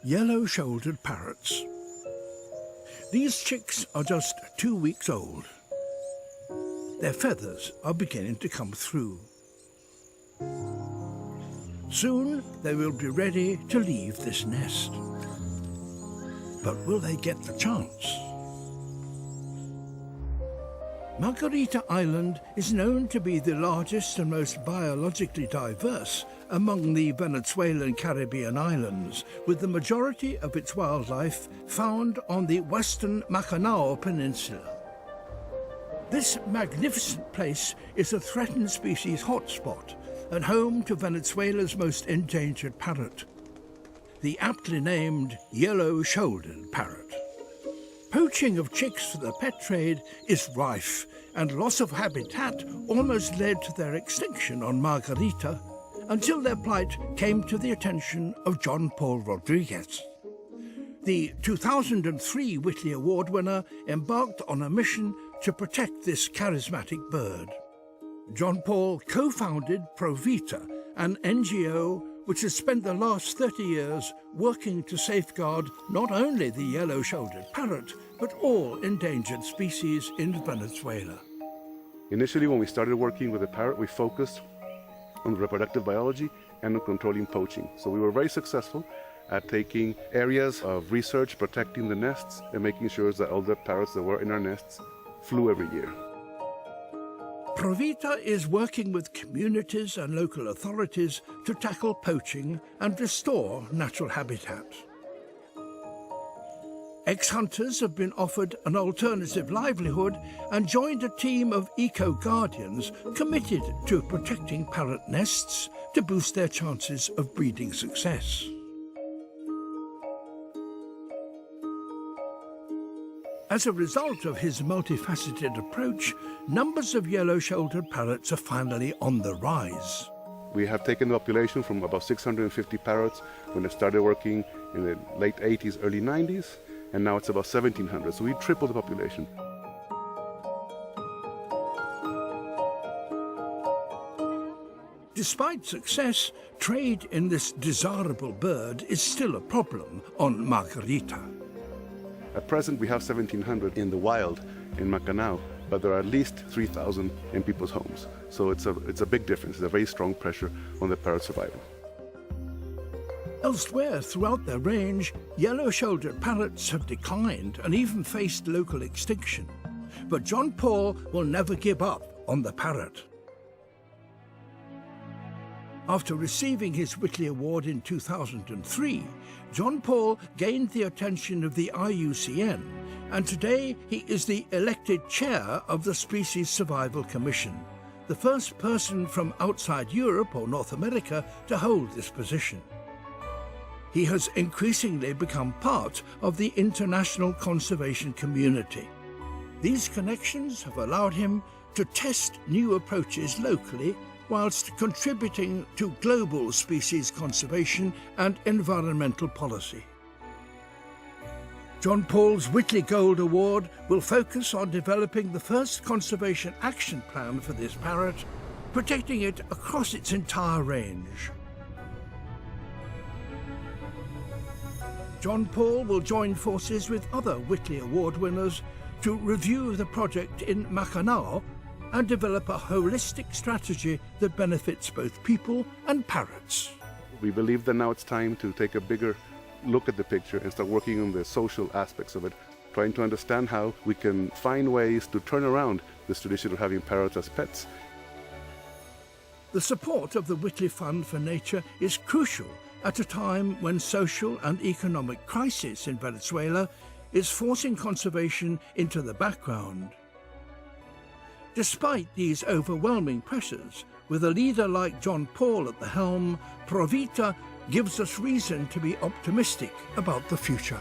Yellow-shouldered parrots. These chicks are just 2 weeks old. Their feathers are beginning to come through. Soon they will be ready to leave this nest. But will they get the chance? Margarita Island is known to be the largest and most biologically diverse among the Venezuelan Caribbean islands, with the majority of its wildlife found on the western Macanao Peninsula. This magnificent place is a threatened species hotspot and home to Venezuela's most endangered parrot, the aptly named yellow-shouldered parrot. Poaching of chicks for the pet trade is rife, and loss of habitat almost led to their extinction on Margarita, until their plight came to the attention of Jon Paul Rodríguez. The 2003 Whitley Award winner embarked on a mission to protect this charismatic bird. Jon Paul co-founded Provita, an NGO which has spent the last 30 years working to safeguard not only the yellow-shouldered parrot, but all endangered species in Venezuela. Initially, when we started working with the parrot, we focused on reproductive biology and on controlling poaching. So we were very successful at taking areas of research, protecting the nests, and making sure that all the parrots that were in our nests flew every year. Provita is working with communities and local authorities to tackle poaching and restore natural habitat. Ex-hunters have been offered an alternative livelihood and joined a team of eco-guardians committed to protecting parrot nests to boost their chances of breeding success. As a result of his multifaceted approach, numbers of yellow-shouldered parrots are finally on the rise. We have taken the population from about 650 parrots when I started working in the late 80s, early 90s, and now it's about 1,700, so we tripled the population. Despite success, trade in this desirable bird is still a problem on Margarita. At present, we have 1,700 in the wild in Macanao, but there are at least 3,000 in people's homes. So it's a big difference. It's a very strong pressure on the parrot survival. Elsewhere throughout their range, yellow-shouldered parrots have declined and even faced local extinction. But Jon Paul will never give up on the parrot. After receiving his Whitley Award in 2003, Jon Paul gained the attention of the IUCN, and today he is the elected chair of the Species Survival Commission, the first person from outside Europe or North America to hold this position. He has increasingly become part of the international conservation community. These connections have allowed him to test new approaches locally whilst contributing to global species conservation and environmental policy. Jon Paul's Whitley Gold Award will focus on developing the first conservation action plan for this parrot, protecting it across its entire range. Jon Paul will join forces with other Whitley Award winners to review the project in Macanao and develop a holistic strategy that benefits both people and parrots. We believe that now it's time to take a bigger look at the picture and start working on the social aspects of it, trying to understand how we can find ways to turn around this tradition of having parrots as pets. The support of the Whitley Fund for Nature is crucial at a time when social and economic crisis in Venezuela is forcing conservation into the background. Despite these overwhelming pressures, with a leader like Jon Paul at the helm, Provita gives us reason to be optimistic about the future.